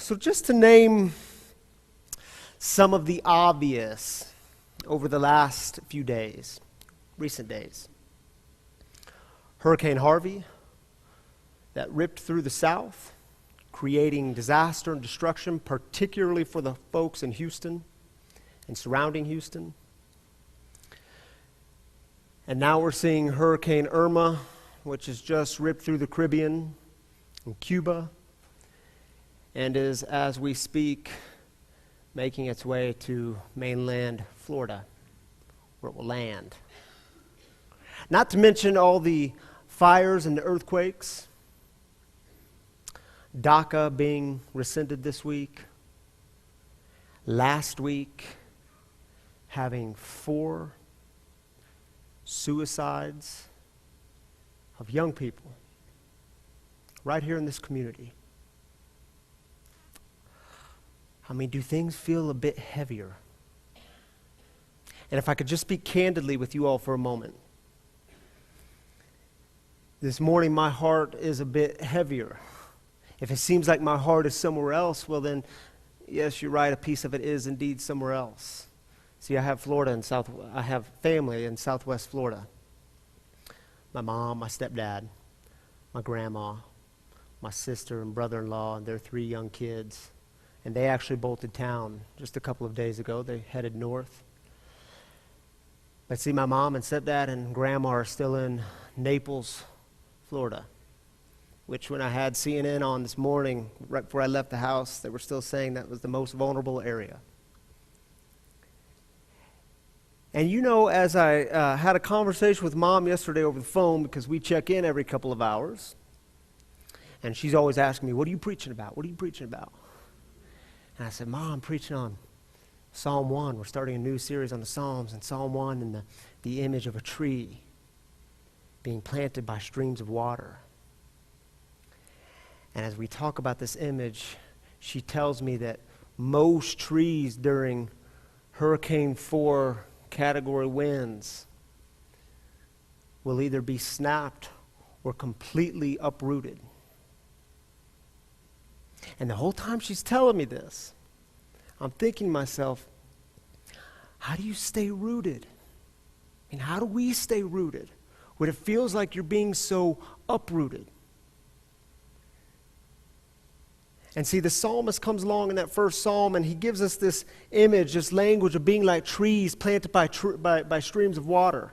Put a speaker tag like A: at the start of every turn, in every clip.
A: So just to name some of the obvious over the last few days, recent days. Hurricane Harvey that ripped through the South, creating disaster and destruction, particularly for the folks in Houston and surrounding Houston. And now we're seeing Hurricane Irma, which has just ripped through the Caribbean and Cuba, and is, as we speak, making its way to mainland Florida, where it will land. Not to mention all the fires and the earthquakes, DACA being rescinded this week, last week having 4 suicides of young people right here in this community. I mean, do things feel a bit heavier? And if I could just speak candidly with you all for a moment. This morning, my heart is a bit heavier. If it seems like my heart is somewhere else, well then, yes, you're right, a piece of it is indeed somewhere else. See, I have I have family in Southwest Florida. My mom, my stepdad, my grandma, my sister and brother-in-law, and their 3 young kids. And they actually bolted town just a couple of days ago. They headed north. But see, my mom and stepdad and grandma are still in Naples, Florida, which when I had CNN on this morning, right before I left the house, they were still saying that was the most vulnerable area. And you know, as I had a conversation with Mom yesterday over the phone, because we check in every couple of hours, and she's always asking me, what are you preaching about? What are you preaching about? And I said, Mom, I'm preaching on Psalm 1. We're starting a new series on the Psalms, and Psalm 1 and the image of a tree being planted by streams of water. And as we talk about this image, she tells me that most trees during Hurricane 4 category winds will either be snapped or completely uprooted. And the whole time she's telling me this, I'm thinking to myself, how do you stay rooted? I mean, how do we stay rooted when it feels like you're being so uprooted? And see, the psalmist comes along in that first psalm, and he gives us this image, this language of being like trees planted by streams of water,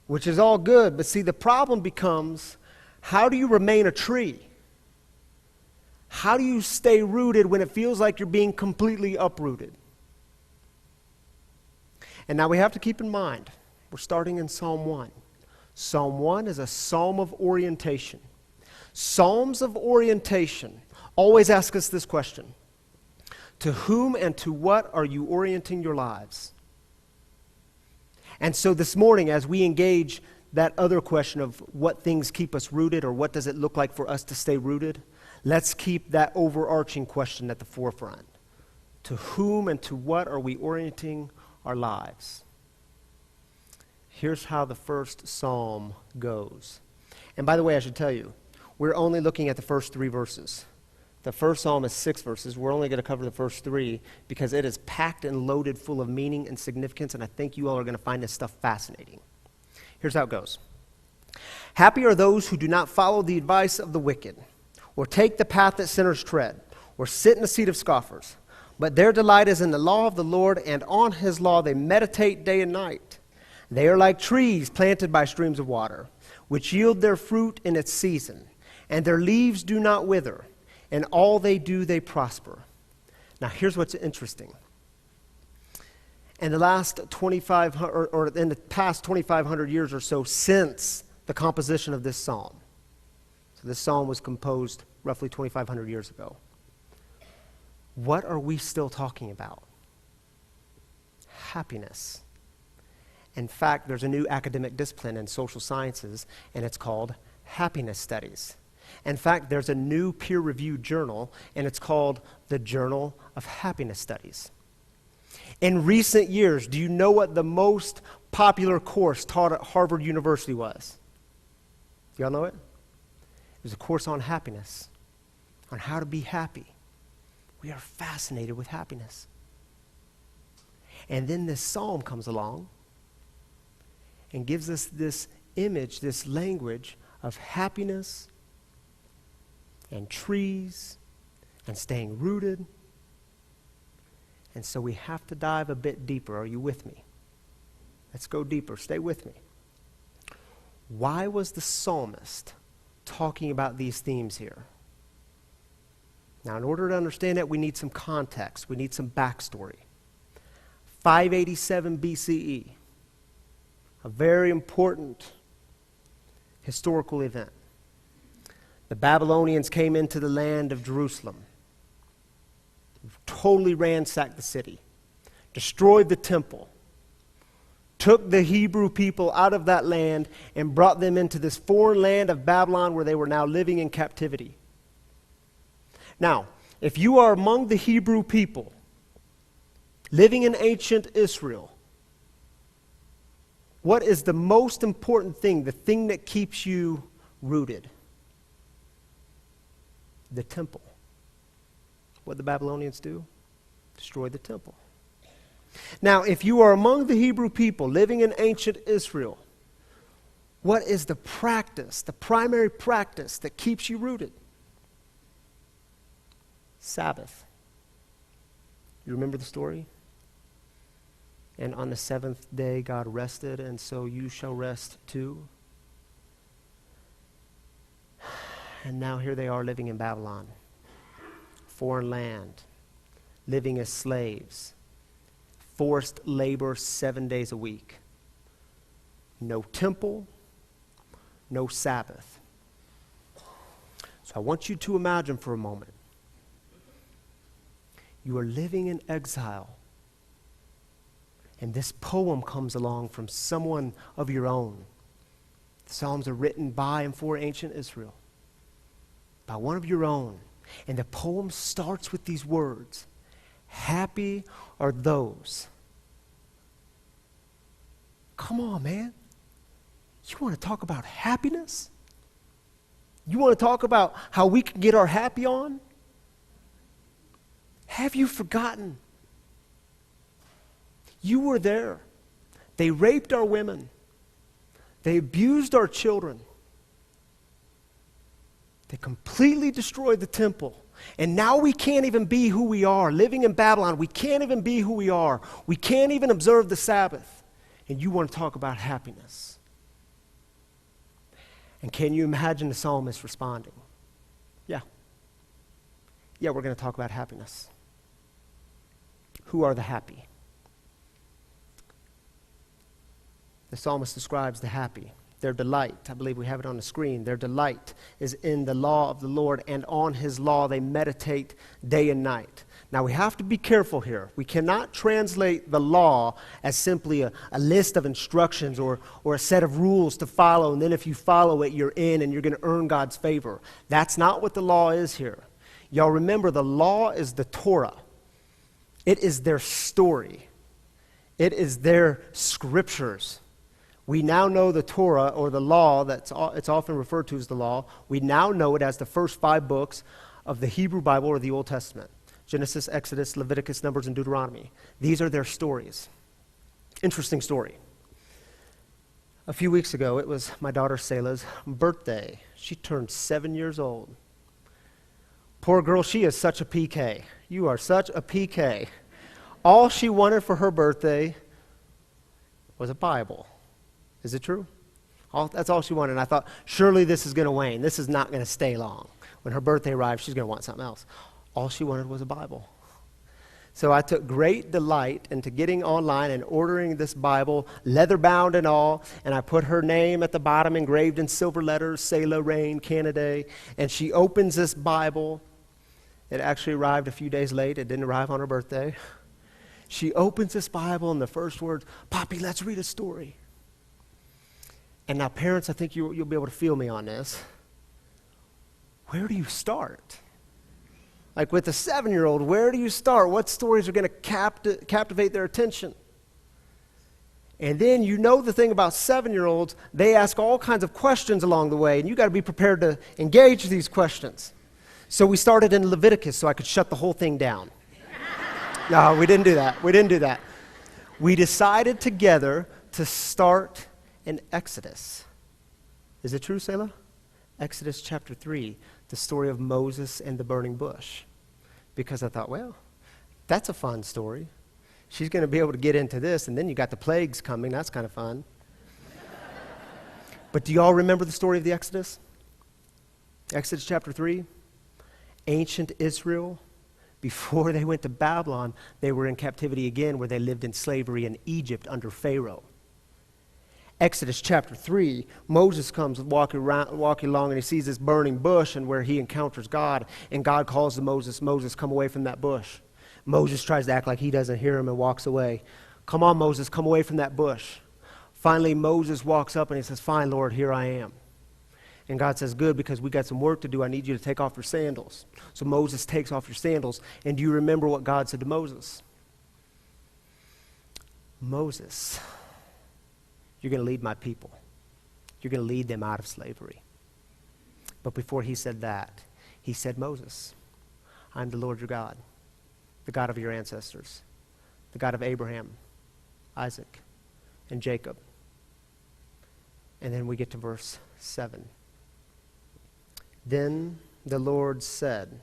A: which is all good. But see, the problem becomes, how do you remain a tree? How do you stay rooted when it feels like you're being completely uprooted? And now we have to keep in mind, we're starting in Psalm 1. Psalm 1 is a psalm of orientation. Psalms of orientation always ask us this question: to whom and to what are you orienting your lives? And so this morning, as we engage that other question of what things keep us rooted, or what does it look like for us to stay rooted, let's keep that overarching question at the forefront. To whom and to what are we orienting our lives? Here's how the first psalm goes. And by the way, I should tell you, we're only looking at the first 3 verses. The first psalm is 6 verses. We're only going to cover the first 3 because it is packed and loaded full of meaning and significance, and I think you all are going to find this stuff fascinating. Here's how it goes. Happy are those who do not follow the advice of the wicked, or take the path that sinners tread, or sit in the seat of scoffers. But their delight is in the law of the Lord, and on his law they meditate day and night. They are like trees planted by streams of water, which yield their fruit in its season, and their leaves do not wither. And all they do, they prosper. Now, here's what's interesting. In the last 2,500, or in the past 2,500 years or so since the composition of this psalm, so this psalm was composed roughly 2,500 years ago, what are we still talking about? Happiness. In fact, there's a new academic discipline in social sciences, and it's called happiness studies. In fact, there's a new peer-reviewed journal, and it's called the Journal of Happiness Studies. In recent years, do you know what the most popular course taught at Harvard University was? Do y'all know it? It was a course on happiness, on how to be happy. We are fascinated with happiness. And then this psalm comes along and gives us this image, this language of happiness and trees and staying rooted. And so we have to dive a bit deeper. Are you with me? Let's go deeper. Stay with me. Why was the psalmist talking about these themes here? Now, in order to understand that, we need some context. We need some backstory. 587 BCE, a very important historical event. The Babylonians came into the land of Jerusalem, totally ransacked the city, destroyed the temple, took the Hebrew people out of that land and brought them into this foreign land of Babylon where they were now living in captivity. Now, if you are among the Hebrew people living in ancient Israel, what is the most important thing, the thing that keeps you rooted? The temple. What did the Babylonians do? Destroy the temple. Now, if you are among the Hebrew people living in ancient Israel, what is the practice, the primary practice that keeps you rooted? Sabbath. You remember the story? And on the seventh day God rested, and so you shall rest too. And now here they are living in Babylon, foreign land, living as slaves, forced labor 7 days a week. No temple, no Sabbath. So I want you to imagine for a moment. You are living in exile. And this poem comes along from someone of your own. The Psalms are written by and for ancient Israel. By one of your own. And the poem starts with these words. Happy are those. Come on, man. You want to talk about happiness? You want to talk about how we can get our happy on? Have you forgotten? You were there. They raped our women. They abused our children. They completely destroyed the temple. And now we can't even be who we are. Living in Babylon, we can't even be who we are. We can't even observe the Sabbath. And you want to talk about happiness. And can you imagine the psalmist responding? Yeah. Yeah, we're going to talk about happiness. Who are the happy? The psalmist describes the happy. Their delight, I believe we have it on the screen, their delight is in the law of the Lord, and on his law they meditate day and night. Now we have to be careful here. We cannot translate the law as simply a list of instructions or a set of rules to follow, and then if you follow it, you're in and you're going to earn God's favor. That's not what the law is here. Y'all remember, the law is the Torah. It is their story. It is their scriptures. We now know the Torah, or the law, it's often referred to as the law. We now know it as the first 5 books of the Hebrew Bible or the Old Testament. Genesis, Exodus, Leviticus, Numbers, and Deuteronomy. These are their stories. Interesting story. A few weeks ago, it was my daughter Selah's birthday. She turned 7 years old. Poor girl, she is such a PK. You are such a PK. All she wanted for her birthday was a Bible. Is it true? That's all she wanted. And I thought, surely this is going to wane. This is not going to stay long. When her birthday arrived, she's going to want something else. All she wanted was a Bible. So I took great delight into getting online and ordering this Bible, leather-bound and all, and I put her name at the bottom engraved in silver letters, Selah, Rain, Canaday, and she opens this Bible. It actually arrived a few days late. It didn't arrive on her birthday. She opens this Bible, and the first words, Poppy, let's read a story. And now, parents, I think you'll be able to feel me on this. Where do you start? Like with a 7-year-old, where do you start? What stories are going to captivate their attention? And then you know the thing about 7-year-olds, they ask all kinds of questions along the way, and you got to be prepared to engage these questions. So we started in Leviticus so I could shut the whole thing down. No, we didn't do that. We didn't do that. We decided together to start in Exodus. Is it true, Selah? Exodus chapter 3, the story of Moses and the burning bush. Because I thought, well, that's a fun story. She's going to be able to get into this, and then you got the plagues coming. That's kind of fun. But do you all remember the story of the Exodus? Exodus chapter 3. Ancient Israel, before they went to Babylon, they were in captivity again, where they lived in slavery in Egypt under Pharaoh. Exodus chapter 3, Moses comes walking along, and he sees this burning bush, and where he encounters God, and God calls to Moses, Moses, come away from that bush. Moses tries to act like he doesn't hear him and walks away. Come on, Moses, come away from that bush. Finally, Moses walks up and he says, fine, Lord, here I am. And God says, good, because we got some work to do. I need you to take off your sandals. So Moses takes off your sandals. And do you remember what God said to Moses? Moses, you're going to lead my people. You're going to lead them out of slavery. But before he said that, he said, Moses, I'm the Lord your God, the God of your ancestors, the God of Abraham, Isaac, and Jacob. And then we get to verse 7. Then the Lord said,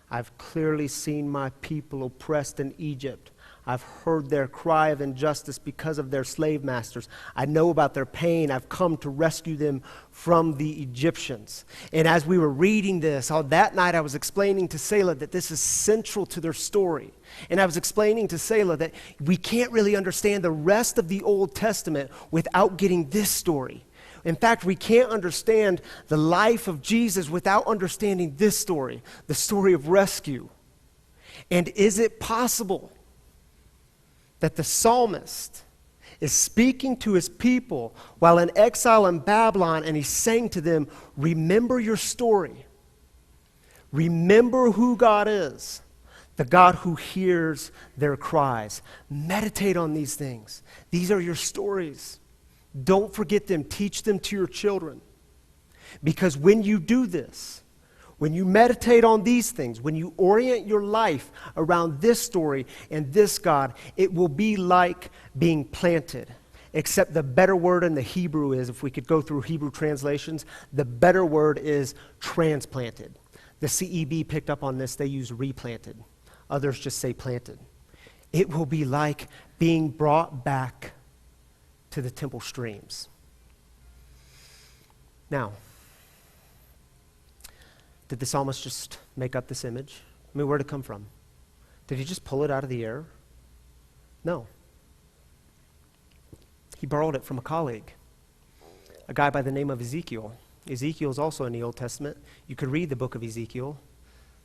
A: I've clearly seen my people oppressed in Egypt. I've heard their cry of injustice because of their slave masters. I know about their pain. I've come to rescue them from the Egyptians. And as we were reading this, that night I was explaining to Selah that this is central to their story. And I was explaining to Selah that we can't really understand the rest of the Old Testament without getting this story. In fact, we can't understand the life of Jesus without understanding this story, the story of rescue. And is it possible that the psalmist is speaking to his people while in exile in Babylon, and he's saying to them, remember your story. Remember who God is, the God who hears their cries. Meditate on these things. These are your stories. Don't forget them. Teach them to your children. Because when you do this, when you meditate on these things, when you orient your life around this story and this God, it will be like being planted. Except the better word in the Hebrew is, if we could go through Hebrew translations, the better word is transplanted. The CEB picked up on this. They use replanted. Others just say planted. It will be like being brought back to the temple streams. Now, did the psalmist just make up this image? I mean, where'd it come from? Did he just pull it out of the air? No. He borrowed it from a colleague, a guy by the name of Ezekiel. Ezekiel is also in the Old Testament. You could read the book of Ezekiel.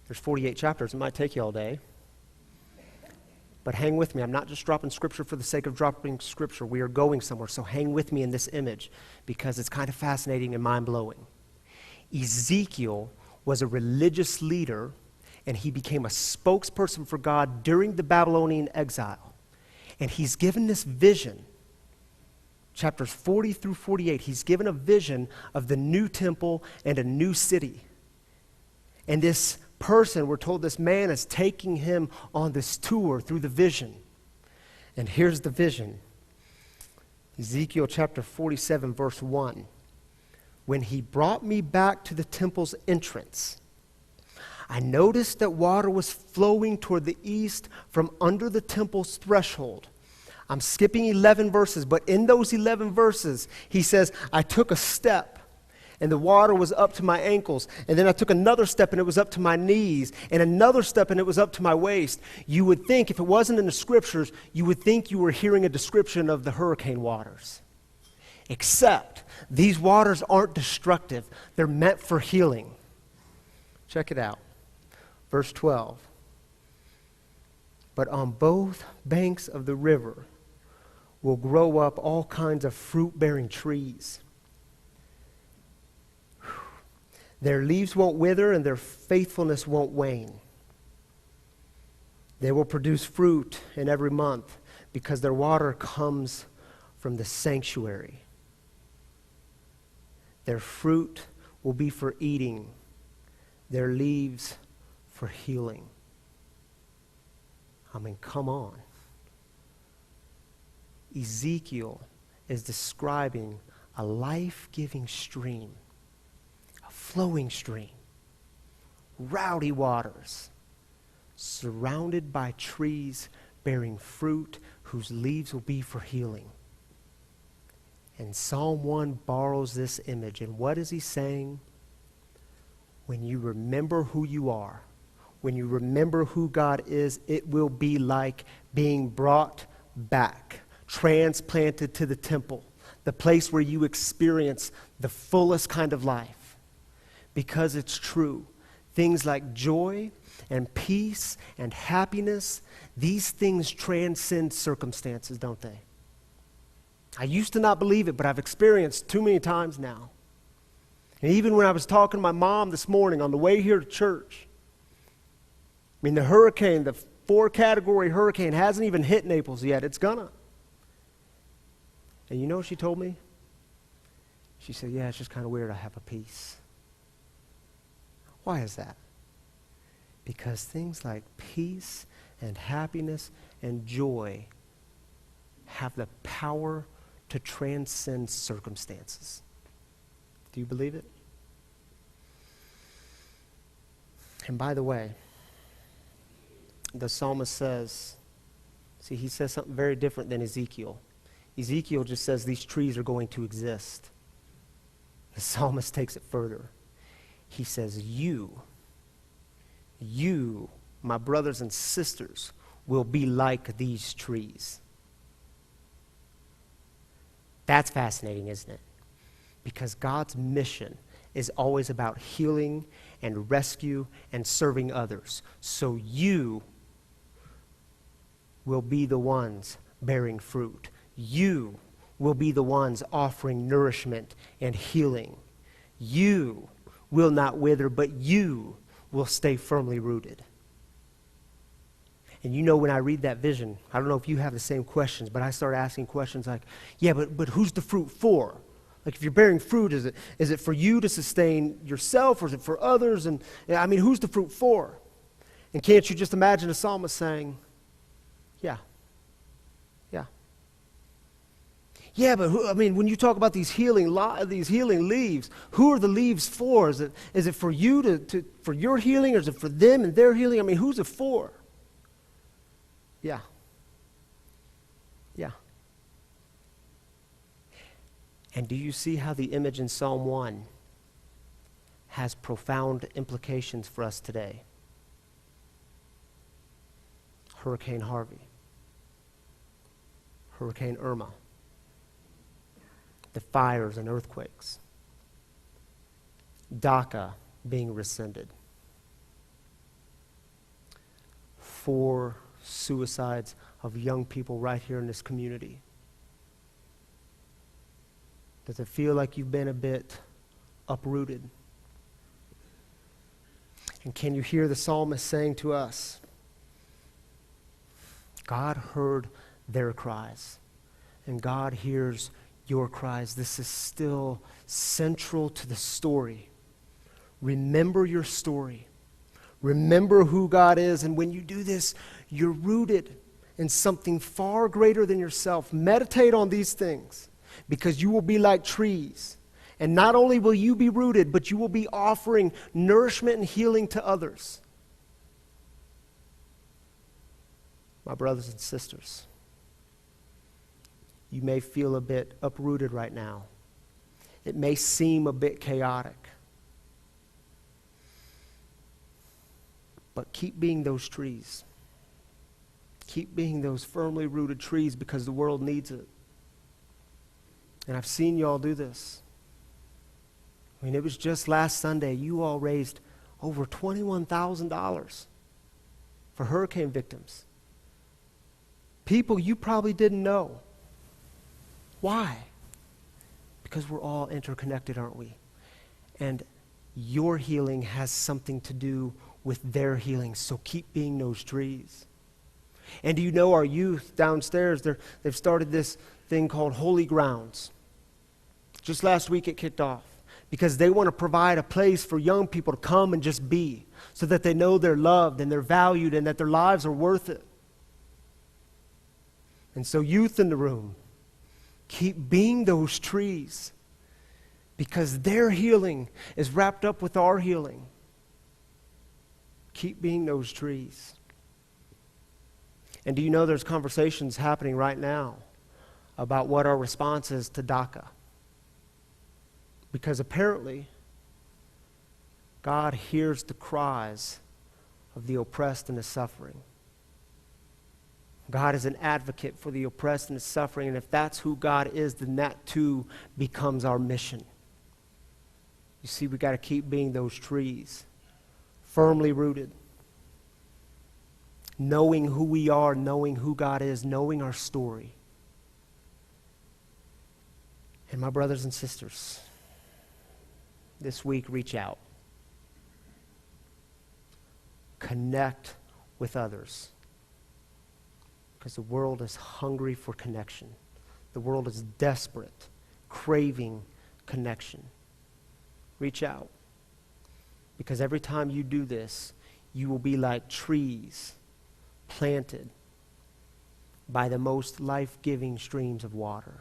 A: There's 48 chapters. It might take you all day. But hang with me. I'm not just dropping scripture for the sake of dropping scripture. We are going somewhere. So hang with me in this image because it's kind of fascinating and mind-blowing. Ezekiel was a religious leader, and he became a spokesperson for God during the Babylonian exile. And he's given this vision, chapters 40 through 48. He's given a vision of the new temple and a new city. And this person, we're told this man is taking him on this tour through the vision. And here's the vision. Ezekiel chapter 47, verse 1. When he brought me back to the temple's entrance, I noticed that water was flowing toward the east from under the temple's threshold. I'm skipping 11 verses, but in those 11 verses, he says, I took a step, and the water was up to my ankles. And then I took another step, and it was up to my knees. And another step, and it was up to my waist. You would think, if it wasn't in the scriptures, you would think you were hearing a description of the hurricane waters. Except, these waters aren't destructive. They're meant for healing. Check it out. Verse 12. But on both banks of the river will grow up all kinds of fruit-bearing trees. Their leaves won't wither and their faithfulness won't wane. They will produce fruit in every month because their water comes from the sanctuary. Their fruit will be for eating. their leaves for healing. I mean, come on. Ezekiel is describing a life-giving stream, a flowing stream, rowdy waters, surrounded by trees bearing fruit whose leaves will be for healing. And Psalm 1 borrows this image. And what is he saying? When you remember who you are, when you remember who God is, it will be like being brought back, transplanted to the temple, the place where you experience the fullest kind of life. Because it's true. Things like joy and peace and happiness, these things transcend circumstances, don't they? I used to not believe it, but I've experienced too many times now. And even when I was talking to my mom this morning on the way here to church, I mean, the hurricane, the 4-category hurricane hasn't even hit Naples yet. It's gonna. And you know what she told me? She said, yeah, it's just kind of weird I have a peace. Why is that? Because things like peace and happiness and joy have the power to transcend circumstances. Do you believe it? And by the way, the psalmist says, see, he says something very different than Ezekiel. Ezekiel just says these trees are going to exist. The psalmist takes it further. He says, you, my brothers and sisters, will be like these trees. That's fascinating, isn't it? Because God's mission is always about healing and rescue and serving others. So you will be the ones bearing fruit. You will be the ones offering nourishment and healing. You will not wither, but you will stay firmly rooted. And you know, when I read that vision, I don't know if you have the same questions, but I start asking questions like, yeah, but who's the fruit for? Like, if you're bearing fruit, is it for you to sustain yourself, or is it for others? And I mean, who's the fruit for? And can't you just imagine a psalmist saying, yeah. Yeah, but when you talk about these healing leaves, who are the leaves for? Is it for you for your healing, or is it for them and their healing? I mean, who's it for? Yeah. And do you see how the image in Psalm 1 has profound implications for us today? Hurricane Harvey, Hurricane Irma, the fires and earthquakes, DACA being rescinded, 4 suicides of young people right here in this community. Does it feel like you've been a bit uprooted? And can you hear the psalmist saying to us, God heard their cries, and God hears your cries. This is still central to the story. Remember your story. Remember who God is, and when you do this, you're rooted in something far greater than yourself. Meditate on these things, because you will be like trees. And not only will you be rooted, but you will be offering nourishment and healing to others. My brothers and sisters, you may feel a bit uprooted right now. It may seem a bit chaotic. But keep being those trees. Keep being those firmly rooted trees, because the world needs it. And I've seen you all do this. I mean, it was just last Sunday, you all raised over $21,000 for hurricane victims. People you probably didn't know. Why? Because we're all interconnected, aren't we? And your healing has something to do with their healing, so keep being those trees. And do you know our youth downstairs, they've started this thing called Holy Grounds. Just last week it kicked off. because they want to provide a place for young people to come and just be, so that they know they're loved and they're valued and that their lives are worth it. And so, youth in the room, keep being those trees, because their healing is wrapped up with our healing. Keep being those trees. And do you know there's conversations happening right now about what our response is to DACA? Because apparently, God hears the cries of the oppressed and the suffering. God is an advocate for the oppressed and the suffering, and if that's who God is, then that too becomes our mission. You see, we got to keep being those trees, firmly rooted, knowing who we are, knowing who God is, knowing our story. And my brothers and sisters, this week, reach out. Connect with others. Because the world is hungry for connection. The world is desperate, craving connection. Reach out. Because every time you do this, you will be like trees planted by the most life-giving streams of water.